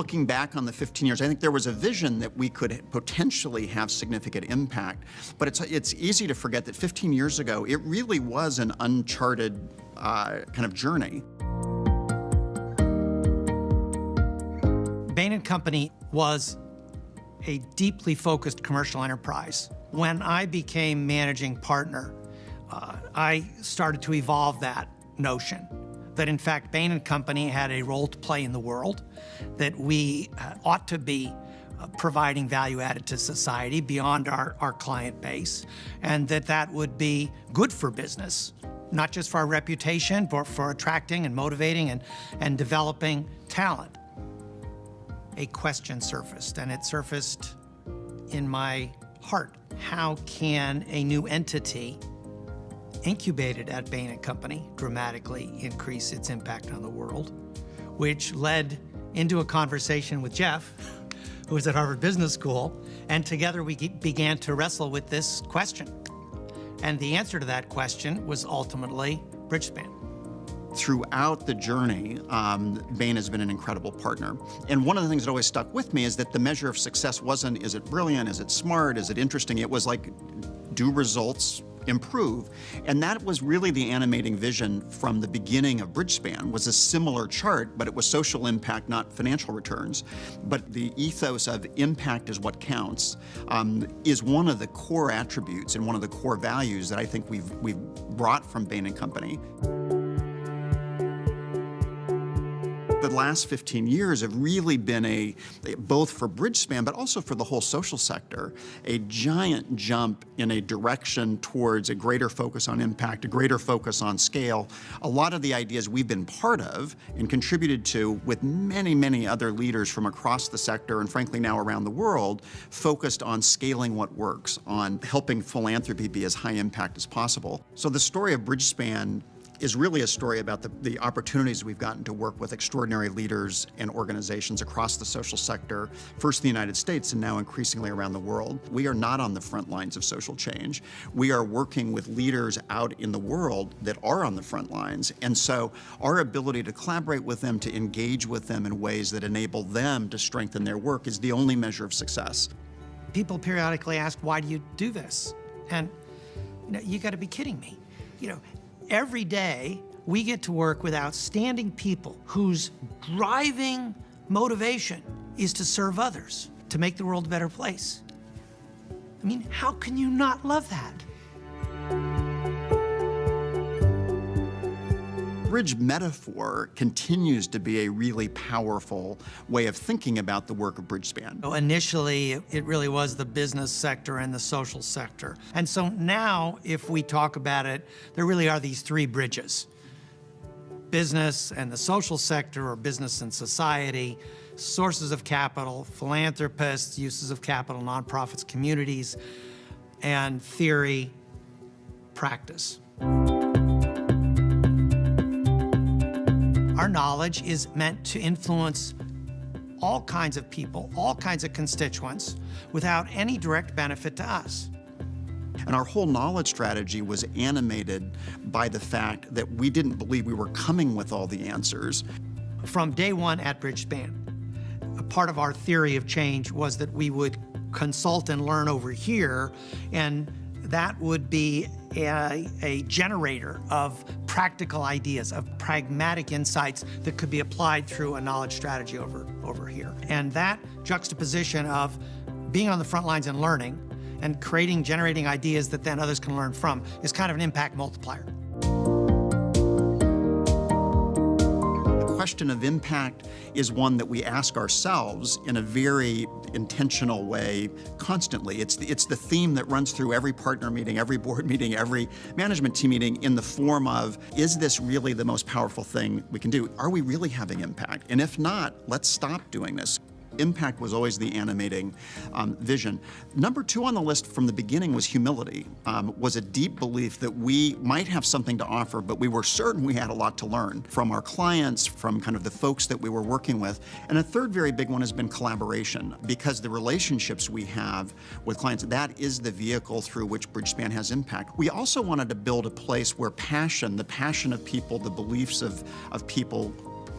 looking back on the 15 years, I think there was a vision that we could potentially have significant impact. But it's easy to forget that 15 years ago, it really was an uncharted kind of journey. Bain & Company was a deeply focused commercial enterprise. When I became managing partner, I started to evolve that notion that in fact Bain & Company had a role to play in the world, that we ought to be providing value added to society beyond our client base, and that would be good for business, not just for our reputation, but for attracting and motivating and developing talent. A question surfaced, and it surfaced in my heart. How can a new entity incubated at Bain & Company dramatically increase its impact on the world? Which led into a conversation with Jeff, who was at Harvard Business School, and together we began to wrestle with this question. And the answer to that question was ultimately Bridgespan. Throughout the journey, Bain has been an incredible partner. And one of the things that always stuck with me is that the measure of success wasn't, is it brilliant, is it smart, is it interesting? It was like, do results improve? And that was really the animating vision from the beginning of Bridgespan, was a similar chart, but it was social impact, not financial returns. But the ethos of impact is what counts is one of the core attributes and one of the core values that I think we've brought from Bain & Company. The last 15 years have really been both for Bridgespan, but also for the whole social sector, a giant jump in a direction towards a greater focus on impact, a greater focus on scale. A lot of the ideas we've been part of and contributed to with many, many other leaders from across the sector and frankly now around the world, focused on scaling what works, on helping philanthropy be as high impact as possible. So the story of Bridgespan is really a story about the opportunities we've gotten to work with extraordinary leaders and organizations across the social sector, first in the United States and now increasingly around the world. We are not on the front lines of social change. We are working with leaders out in the world that are on the front lines. And so our ability to collaborate with them, to engage with them in ways that enable them to strengthen their work is the only measure of success. People periodically ask, why do you do this? And you gotta be kidding me. Every day, we get to work with outstanding people whose driving motivation is to serve others, to make the world a better place. I mean, how can you not love that? Bridge metaphor continues to be a really powerful way of thinking about the work of Bridgespan. Initially, it really was the business sector and the social sector. And so now, if we talk about it, there really are these three bridges. Business and the social sector, or business and society, sources of capital, philanthropists, uses of capital, nonprofits, communities, and theory, practice. Our knowledge is meant to influence all kinds of people, all kinds of constituents, without any direct benefit to us. And our whole knowledge strategy was animated by the fact that we didn't believe we were coming with all the answers. From day one at Bridgespan, a part of our theory of change was that we would consult and learn over here, and that would be a generator of practical ideas, of pragmatic insights that could be applied through a knowledge strategy over here. And that juxtaposition of being on the front lines and learning and generating ideas that then others can learn from is kind of an impact multiplier. The question of impact is one that we ask ourselves in a very intentional way constantly. It's the theme that runs through every partner meeting, every board meeting, every management team meeting, in the form of, is this really the most powerful thing we can do? Are we really having impact? And if not, let's stop doing this. Impact was always the animating vision. Number two on the list from the beginning was humility, was a deep belief that we might have something to offer, but we were certain we had a lot to learn from our clients, from kind of the folks that we were working with. And a third very big one has been collaboration, because the relationships we have with clients, that is the vehicle through which Bridgespan has impact. We also wanted to build a place where passion, the passion of people, the beliefs of people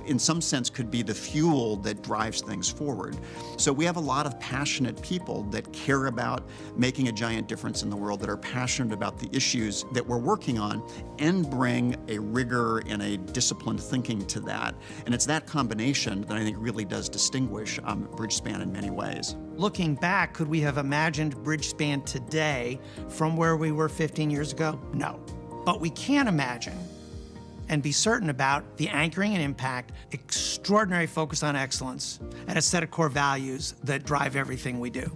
in some sense, could be the fuel that drives things forward. So we have a lot of passionate people that care about making a giant difference in the world, that are passionate about the issues that we're working on, and bring a rigor and a disciplined thinking to that. And it's that combination that I think really does distinguish Bridgespan in many ways. Looking back, could we have imagined Bridgespan today from where we were 15 years ago? No. But we can imagine and be certain about the anchoring and impact, extraordinary focus on excellence, and a set of core values that drive everything we do.